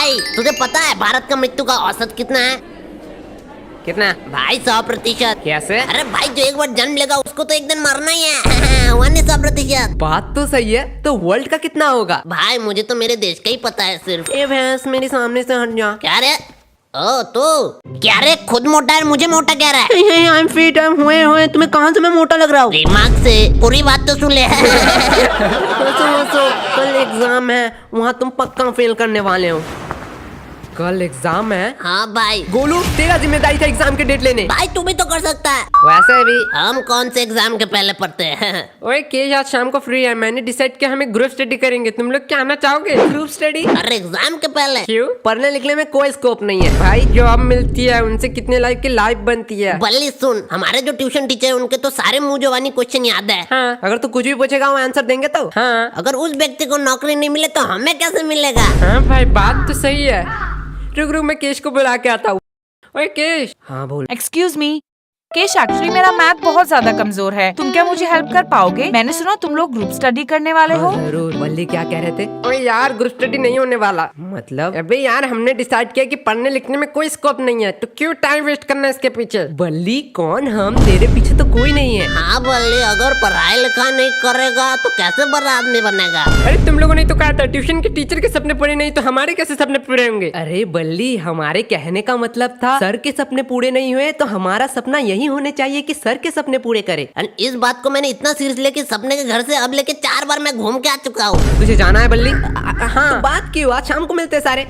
भाई तुझे पता है भारत का मृत्यु का औसत कितना है? कितना? भाई 100%। कैसे? अरे भाई जो एक बार जन्म लेगा उसको तो एक दिन मरना ही है। 100%। बात तो सही है, तो वर्ल्ड का कितना होगा? भाई मुझे तो मेरे देश का ही पता है सिर्फ। ए भैंस मेरे सामने से हट जा। क्या रे? ओ तू क्या रे, खुद मोटा है मुझे मोटा कह रहा है? I am fit, I am हुए तुम्हें कहाँ से मैं मोटा लग रहा हूँ? दिमाग से पूरी बात तो सुन ले। हंसो, कल एग्जाम है, वहाँ तुम पक्का फेल करने वाले हो। कल एग्जाम है? हाँ भाई। गोलू तेरा जिम्मेदारी था एग्जाम के डेट लेने। भाई तू भी तो कर सकता है। वैसे भी हम कौन से एग्जाम के पहले पढ़ते हैं? ओए केश आज शाम को फ्री है, मैंने डिसाइड किया हमें ग्रुप स्टडी करेंगे। तुम लोग क्या आना चाहोगे? Group study? अरे एग्जाम के पहले? क्यों? पढ़ने लिखने में कोई स्कोप नहीं है भाई, जॉब मिलती है उनसे कितने लाइफ की लाइफ बनती है। बल्ली सुन, हमारे जो ट्यूशन टीचर है उनके तो सारे मुंह जवानी क्वेश्चन याद है। हाँ, अगर तू कुछ भी पूछेगा वो आंसर देंगे तो। हाँ अगर उस व्यक्ति को नौकरी नहीं मिले तो हमें कैसे मिलेगा? हाँ भाई बात तो सही है। रुक मैं केश को बुला के आता हूँ। ओए केश। हाँ बोल। एक्सक्यूज मी केश, एक्चुअली मेरा मैथ बहुत ज्यादा कमजोर है, तुम क्या मुझे हेल्प कर पाओगे? मैंने सुना तुम लोग ग्रुप स्टडी करने वाले हो। जरूर। बल्ली क्या कह रहे थे? ओए यार ग्रुप स्टडी नहीं होने वाला। मतलब? अबे यार हमने डिसाइड किया कि पढ़ने लिखने में कोई स्कोप नहीं है, तो क्यों टाइम वेस्ट करना इसके पीछे? बल्ली कौन हम? तेरे पीछे तो कोई नहीं है। हाँ बल्ली, अगर पढ़ाई लिखाई नहीं करेगा तो कैसे बड़ा आदमी बनेगा? अरे तुम लोगों ने तो कहा था ट्यूशन के टीचर के सपने पूरे नहीं तो हमारे कैसे सपने पूरे होंगे? अरे बल्ली हमारे कहने का मतलब था सर के सपने पूरे नहीं हुए तो हमारा सपना यही होने चाहिए कि सर के सपने पूरे करे। इस बात को मैंने इतना सीरियस लिया कि सपने के घर से अब लेके 4 बार मैं घूम के आ चुका हूँ। तुझे जाना है बल्ली? हाँ तो बात की हुआ, शाम को मिलते हैं सारे।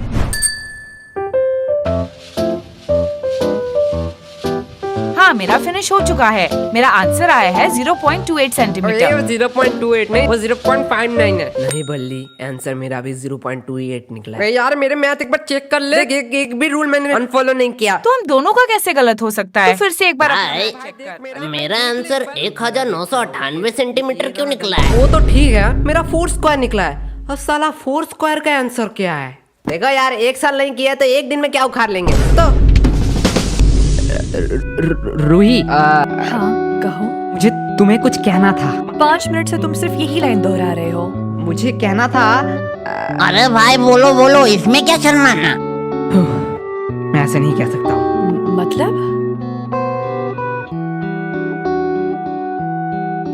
हाँ मेरा फिनिश हो चुका है, मेरा आंसर आया है 0.28 सेंटीमीटर। 0.28 नहीं, वो 0.59 है। नहीं बल्ली आंसर मेरा भी 0.28 निकला है। यार मेरे मैथ एक बार चेक कर ले। एक भी रूल मैंने अनफॉलो नहीं किया। तो हम दोनों का कैसे गलत हो सकता है? तो फिर से एक बार भाई, मेरा आंसर 1998 सेंटीमीटर क्यों निकला है? वो तो ठीक है, मेरा 4 स्क्वायर निकला है। अब साला 4 स्क्वायर का आंसर क्या है? देखो यार एक साल नहीं किया तो एक दिन में क्या उखाड़ लेंगे। तो रूही हाँ कहो। मुझे तुम्हें कुछ कहना था। 5 मिनट से तुम सिर्फ यही लाइन दोहरा रहे हो। मुझे कहना था। अरे भाई बोलो बोलो, इसमें क्या शर्माना? मैं ऐसे नहीं कह सकता हूँ। मतलब?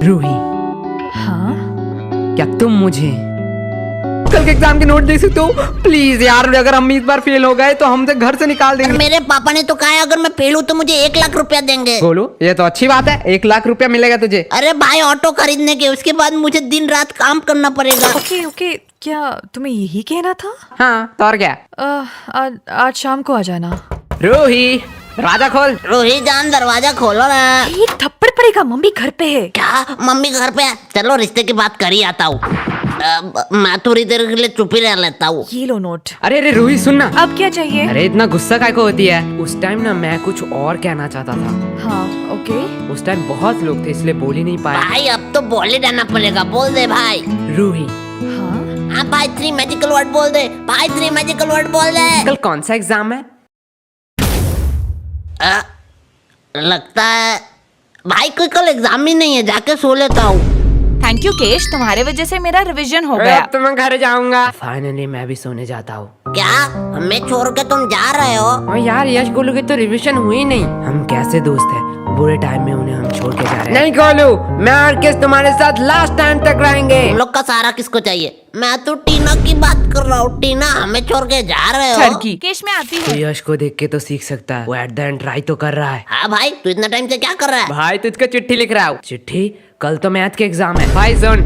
रूही हाँ क्या तुम मुझे कल के एग्जाम के नोट दे सकते हो प्लीज? यार अगर हम इस बार फेल हो गए तो हमसे घर से निकाल देंगे। मेरे पापा ने तो कहा है अगर मैं फेल हूँ तो मुझे 1 लाख रुपया देंगे। बोलो ये तो अच्छी बात है, 1 लाख रुपया मिलेगा तुझे। अरे भाई ऑटो खरीदने के, उसके बाद मुझे दिन रात काम करना पड़ेगा। ओके ओके, क्या तुम्हें यही कहना था? हाँ तो और क्या? आज शाम को आ जाना। रूही दरवाजा खोल। रोही जान दरवाजा खोलो ना। एक थप्पड़ पड़ेगा, मम्मी घर पे है। क्या मम्मी घर पे है? चलो रिश्ते की बात कर ही आता हूँ। मैं थोड़ी देर के लिए चुप ही रह लेता हूँ। ये लो नोट। अरे रूही सुनना। अब क्या चाहिए? अरे इतना गुस्सा काय को होती है? उस टाइम ना मैं कुछ और कहना चाहता था। हाँ ओके। उस टाइम बहुत लोग थे इसलिए बोल ही नहीं पाया। भाई अब तो बोल ही देना पड़ेगा, बोल दे भाई। रूही हाँ भाई 3 मैजिकल वर्ड बोल दे भाई, 3 मैजिकल वर्ड बोल दे। कल कौन सा एग्जाम है? लगता है भाई कोई कल एग्जाम ही नहीं है, जाके सो लेता हूँ। थैंक यू केश, तुम्हारे वजह से मेरा रिवीजन हो गया। अब तो मैं घर जाऊंगा। फाइनली मैं भी सोने जाता हूँ। क्या हमें छोड़ के तुम जा रहे हो? और यार यश गोलू की तो रिवीजन हुई नहीं। हम कैसे दोस्त हैं, बुरे टाइम में उन्हें हम छोड़ के जा रहे हैं। नहीं गोलू, मैं और किस तुम्हारे साथ लास्ट टाइम तक रहेंगे। तुम लोग का सहारा किसको चाहिए? मैं तो टीना की बात कर रहा हूँ। टीना हमें छोड़ के जा रहे हो? ठरकी केश मैं आती तो हूँ। यश को देख के तो सीख सकता है, वो एट द एंड ट्राई तो कर रहा है। हाँ भाई तू इतना टाइम से क्या कर रहा है? भाई तुझको चिट्ठी लिख रहा हूँ। चिट्ठी? कल तो मैथ के एग्जाम है। भाई सुन,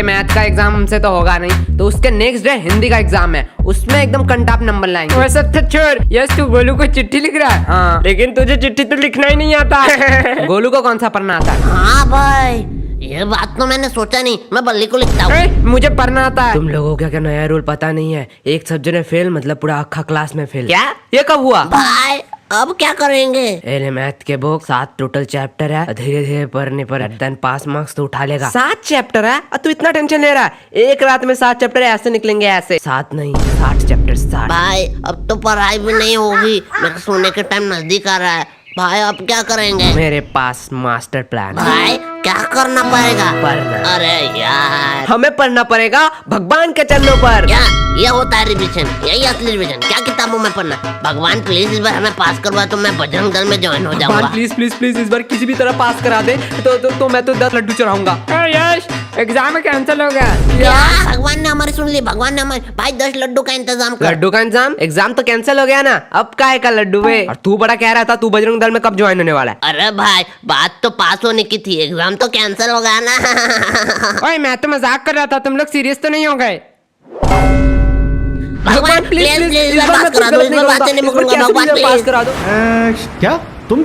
मैथ का एग्जाम हमसे तो होगा नहीं, तो उसके नेक्स्ट डे हिंदी का एग्जाम है, उसमें एकदम कंटाप नंबर लाएंगे। वो सब तो छोड़, यस तू गोलू को चिट्ठी लिख रहा है। हाँ लेकिन तुझे चिट्ठी तो लिखना ही नहीं आता। गोलू को कौन सा पढ़ना आता है? हाँ भाई ये बात तो मैंने सोचा नहीं, मैं बल्ली को लिखता हूँ। मुझे पढ़ना आता है। तुम लोगों को क्या नया रूल पता नहीं है? एक सब्जेक्ट में फेल मतलब पूरा अक्खा क्लास में फेल। क्या? ये कब हुआ? भाई अब क्या करेंगे? मैथ के बुक 7 टोटल चैप्टर है, धीरे धीरे पढ़ने पर देन पास मार्क्स तो उठा लेगा। 7 चैप्टर है और तू इतना टेंशन ले रहा है? एक रात में 7 चैप्टर ऐसे निकलेंगे ऐसे। 7 नहीं 60 चैप्टर 60। भाई अब तो पढ़ाई भी नहीं होगी, मेरे सोने के टाइम नजदीक आ रहा है। भाई अब क्या करेंगे? मेरे पास मास्टर प्लान। भाई क्या करना पड़ेगा? पढ़ना। अरे यार, हमें पढ़ना पड़ेगा भगवान के चरणों पर। क्या ये होता है रिविजन? यही असली रिविजन? क्या किताबों में पढ़ना? भगवान प्लीज इस बार हमें पास करवा, तो मैं बजरंग दल में ज्वाइन हो जाऊंगा। प्लीज प्लीज प्लीज इस बार किसी भी तरह पास करा दे तो मैं तो 10 लड्डू चढ़ाऊंगा। यश, एग्जाम कैंसिल हो गया। क्या? भगवान ने हमारी सुन ली, भगवान ने हमारी। भाई 10 लड्डू का इंतजाम कर। लड्डू का एग्जाम तो कैंसिल हो गया ना, अब काहे का लड्डू वे? और तू बड़ा कह रहा था तू बजरंग दल में कब ज्वाइन होने वाला है? अरे भाई, बात तो पास होने की थी, एग्जाम तो कैंसिल हो गया ना। ओए मैं तो मजाक कर रहा था, तुम लोग सीरियस तो नहीं हो गए? भगवान प्लीज प्लीज इस बार पास करा दो, इस बार बातें नहीं मुकरूंगा, भगवान पास प्लीज। करा दो। क्या तुम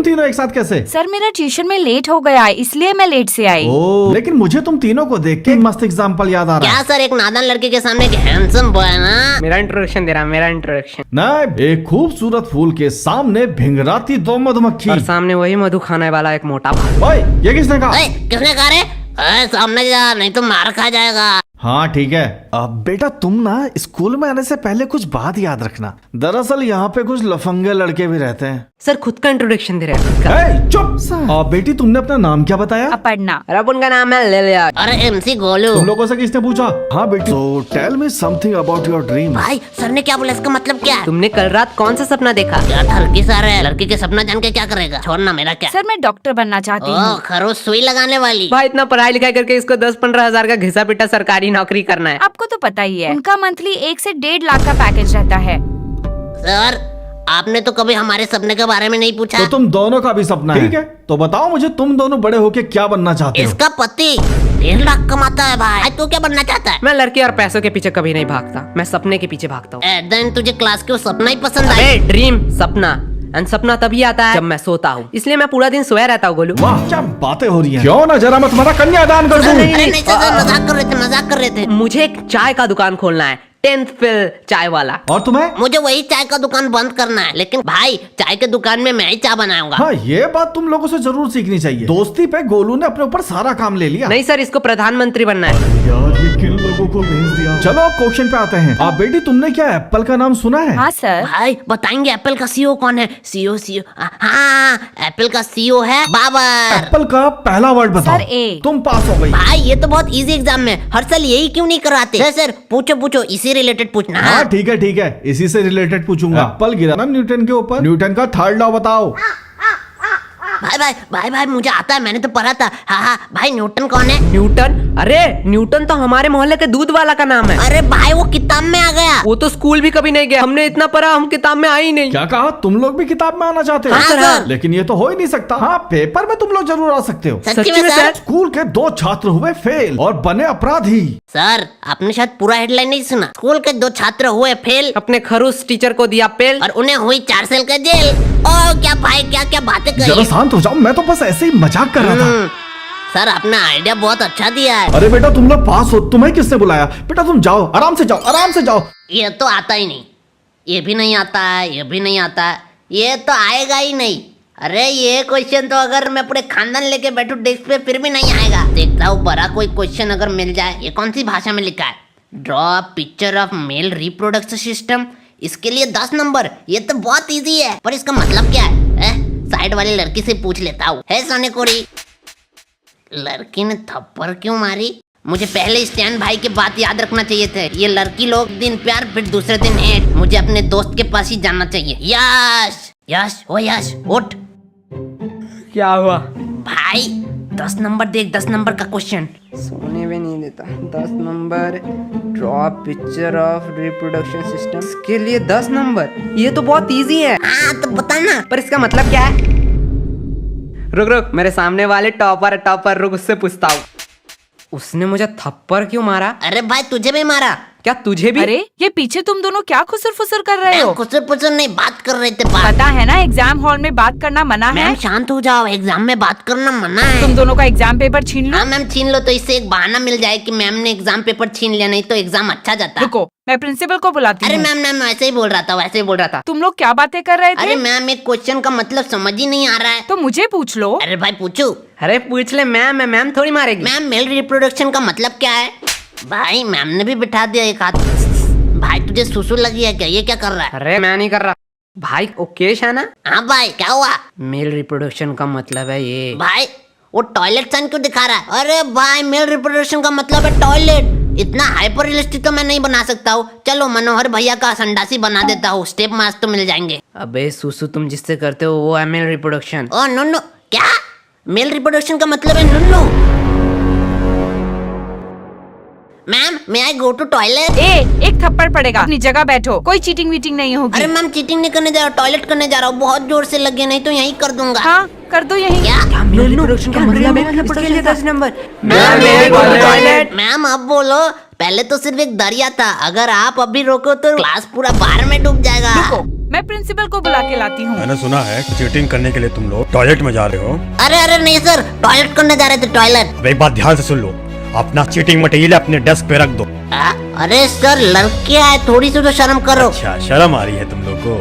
तीनों एक साथ कैसे? सर मेरा ट्यूशन में लेट हो गया है, इसलिए मैं लेट से आई। ओ, लेकिन मुझे तुम तीनों को देख के एक मस्त एग्जाम्पल याद आ रहा क्या है। सर, एक नादान लड़के के सामने एक हैंडसम बॉय है ना? मेरा इंट्रोडक्शन दे रहा, मेरा इंट्रोडक्शन। नहीं, एक खूबसूरत फूल के सामने भिंगराती दो मधुमक्खी। और सामने वही मधु खाने वाला एक मोटा भाई। ओए, ये किसने कहा? ओए, किसने कहा रे? ओए, सामने जा, नहीं तो मार खा जाएगा। हाँ ठीक है। अब बेटा तुम ना स्कूल में आने से पहले कुछ बात याद रखना। दरअसल यहाँ पे कुछ लफंगे लड़के भी रहते हैं। सर खुद का इंट्रोडक्शन दे रहे हैं, खुद का। ए, चुप। बेटी तुमने अपना नाम क्या बताया? अपर्णा। और अब उनका नाम है ले लिया। अरे MC गोलू। तुम लोगों से किसने पूछा? हाँ बेटी, so tell me something about your dream। भाई सर ने क्या बोला, इसका मतलब क्या है? तुमने कल रात कौन सा सपना देखा? क्या ठरकी सर है, लड़की के सपना जान के क्या करेगा? छोड़ना, मेरा क्या? सर मैं डॉक्टर बनना चाहती ओ, हूँ। खरोच सुई लगाने वाली। भाई इतना पढ़ाई लिखाई करके इसको 10-15 हजार का घिसा पिटा सरकारी नौकरी करना है। आपको तो पता ही है, उनका मंथली 1 से 1.5 लाख का पैकेज रहता है। सर, आपने तो कभी हमारे सपने के बारे में नहीं पूछा। तो तुम दोनों का भी सपना है? ठीक है, तो बताओ मुझे, तुम दोनों बड़े होके क्या बनना चाहते हो? इसका पति 1.5 लाख कमाता है भाई, तू क्या बनना चाहता है? मैं लड़के और पैसों के पीछे कभी नहीं भागता, मैं सपने के पीछे भागता हूँ। देन तुझे क्लास के वो सपना ही पसंद आया? अरे ड्रीम, सपना। एंड सपना तभी आता है जब मैं सोता हूँ, इसलिए मैं पूरा दिन सोया रहता हूँ। गोलू, वाह, क्या बातें हो रही हैं। क्यों ना जरा मैं तुम्हारा कन्यादान कर दूं? अरे नहीं सर, मजाक कर रहे थे, मजाक कर रहे थे। मुझे एक चाय का दुकान खोलना है, 10th फेल चाय वाला। और तुम्हें? मुझे वही चाय का दुकान बंद करना है, लेकिन भाई चाय के दुकान में मैं ही चाय बनाऊंगा। हाँ, ये बात तुम लोगों से जरूर सीखनी चाहिए। दोस्ती पे गोलू ने अपने ऊपर सारा काम ले लिया। नहीं सर, इसको प्रधानमंत्री बनना है। यार, ये किन लोगों को भेज दिया? चलो क्वेश्चन पे आते हैं। आप बेटी, तुमने क्या एप्पल का नाम सुना है? हाँ सर। भाई बताएंगे एप्पल का CEO कौन है? CEO हाँ, एप्पल का CEO है बाबर। एप्पल का पहला वर्ड बताओ। Sir, A। तुम पास हो गई। भाई ये तो बहुत इजी एग्जाम में, हर साल यही क्यों नहीं कराते? सर पूछो, इसी रिलेटेड पूछना। हाँ ठीक है, इसी से रिलेटेड पूछूंगा। एप्पल गिरा ना न्यूटन के ऊपर, न्यूटन का थर्ड लॉ बताओ। भाई मुझे आता है, मैंने तो पढ़ा था। हाँ भाई, न्यूटन कौन है? न्यूटन? अरे न्यूटन तो हमारे मोहल्ले के दूध वाला का नाम है। अरे भाई वो किताब में आ गया। वो तो स्कूल भी कभी नहीं गया, हमने इतना पढ़ा, हम किताब में आई नहीं। क्या कहा? तुम लोग भी किताब में आना चाहते हो? हाँ, सर। लेकिन ये तो हो ही नहीं सकता। हाँ, पेपर में तुम लोग जरूर आ सकते हो। सच्ची में सर? स्कूल के 2 छात्र हुए फेल और बने अपराधी। सर आपने शायद पूरा हेडलाइन नहीं सुना। स्कूल के 2 छात्र हुए फेल अपने खरूस टीचर को दिया पेल और उन्हें हुई 4 साल का जेल। ओ क्या भाई, क्या बातें जरा करी। शांत हो जाओ, मैं तो बस ऐसे ही मजाक कर रहा था। सर आपने आइडिया बहुत अच्छा दिया है। अरे बेटा, तुम लोग पास हो, तुम्हें किसने बुलाया? बेटा तुम जाओ, आराम से जाओ। ये तो आता ही नहीं, ये भी नहीं आता है, ये भी नहीं आता है, ये तो आएगा ही नहीं। अरे ये क्वेश्चन तो अगर मैं पूरे खानदान लेके बैठूं डेस्क पे फिर भी नहीं आएगा। देखता हूँ बड़ा कोई क्वेश्चन अगर मिल जाए। ये कौन सी भाषा में लिखा है? Draw picture of male reproduction system, इसके लिए 10 नंबर। ये तो बहुत इजी है, पर इसका मतलब क्या है? साइड वाली लड़की से पूछ लेता हूँ। है सोने कोरी, लड़की ने थप्पड़ क्यों मारी? मुझे पहले स्टैन भाई की बात याद रखना चाहिए थे। ये लड़की लोग दिन प्यार फिर दूसरे दिन हेट। मुझे अपने दोस्त के पास ही जाना चाहिए। यश उठ। क्या हुआ? भाई 10 नंबर देख, 10 नंबर का क्वेश्चन। सोने भी नहीं देता। 10 number, draw picture of reproduction system, इसके लिए 10 नंबर। ये तो बहुत इजी है। हाँ तो बता ना। पर इसका मतलब क्या है? रुक, मेरे सामने वाले टॉपर रुक, उससे पूछता हूँ। उसने मुझे थप्पड़ क्यों मारा? अरे भाई तुझे भी मारा। क्या तुझे भी? अरे ये पीछे तुम दोनों क्या खुसर फुसर कर रहे हो? कुछ नहीं, बात कर रहे थे। बात पता है ना एग्जाम हॉल में बात करना मना है। मैम शांत हो जाओ, एग्जाम में बात करना मना है। तुम दोनों का एग्जाम पेपर छीन लो। हाँ मैम छीन लो, तो इससे एक बहाना मिल जाए कि मैम ने एग्जाम पेपर छीन लिया, नहीं तो एग्जाम अच्छा जाता। रुको, मैं प्रिंसिपल को बुलाती अरे हूँ। मैम वैसे ही बोल रहा था। तुम लोग क्या बातें कर रहे थे? अरे मैम एक क्वेश्चन का मतलब समझ ही नहीं आ रहा है। तो मुझे पूछ लो। अरे भाई पूछू। अरे पूछ ले, मैम थोड़ी मारेगी। मैम मेल रिप्रोडक्शन का मतलब क्या है? भाई मैम ने भी बिठा दिया एक हाथ। भाई तुझे सुसु लगी है क्या? ये क्या कर रहा है? अरे मैं नहीं कर रहा भाई, ओकेश है ना? हाँ भाई क्या हुआ? मेल रिप्रोडक्शन का मतलब है ये। भाई वो टॉयलेट साइन क्यों दिखा रहा है? अरे भाई, मेल रिप्रोडक्शन का मतलब है टॉयलेट। इतना हाइपर रियलिस्टिक तो मैं नहीं बना सकता हूँ। चलो मनोहर भैया का संडासी बना देता हूँ, स्टेप मार्क्स तो मिल जाएंगे। अबे सुसु, तुम जिससे करते हो वो है मेल रिप्रोडक्शन। ओ नुन्नू, क्या? मेल रिप्रोडक्शन का मतलब है नुन्नू। Ma'am, may I go to toilet? एक थप्पड़ पड़ेगा, अपनी जगह बैठो, कोई चीटिंग वीटिंग नहीं होगी। अरे मैम, चीटिंग नहीं करने जा रहा हूँ, टॉयलेट करने जा रहा हूँ। बहुत जोर से लगे, नहीं तो यहीं कर दूंगा। हाँ, कर दो यही। क्या? मेल रिप्रोडक्शन का मतलब है इसके लिए 10 नंबर। मैम अब बोलो। पहले तो सिर्फ एक दरिया था, अगर आप अभी रोको तो क्लास पूरा बाढ़ में डूब जाएगा। रुको, मैं प्रिंसिपल को बुला के लाती हूँ। मैंने सुना है चीटिंग करने के लिए तुम लोग टॉयलेट में जा रहे हो। अरे नहीं सर, टॉयलेट करने जा रहे थे, टॉयलेट। अब एक बात ध्यान से सुन लो, अपना चीटिंग मटेरियल अपने डेस्क पे रख दो। अरे सर, लड़के आए, थोड़ी सी तो शर्म करो। अच्छा, शर्म आ रही है तुम लोग को?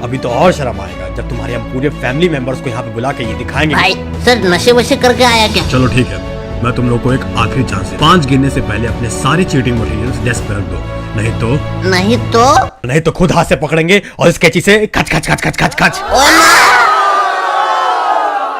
अभी तो और शर्म आएगा जब तुम्हारे हम पूरे फैमिली मेंबर्स को यहाँ पे बुला के ये दिखाएंगे। भाई सर, नशे वशे करके आया क्या? चलो ठीक है, मैं तुम लोग को एक आखिरी चांस है। 5 गिनने से पहले अपने सारे चीटिंग मटेरियल्स डेस्क पे रख दो, नहीं तो नहीं तो खुद हाथ से पकड़ेंगे और इस कैंची से खच खच खच खच खच खच। ओ ना!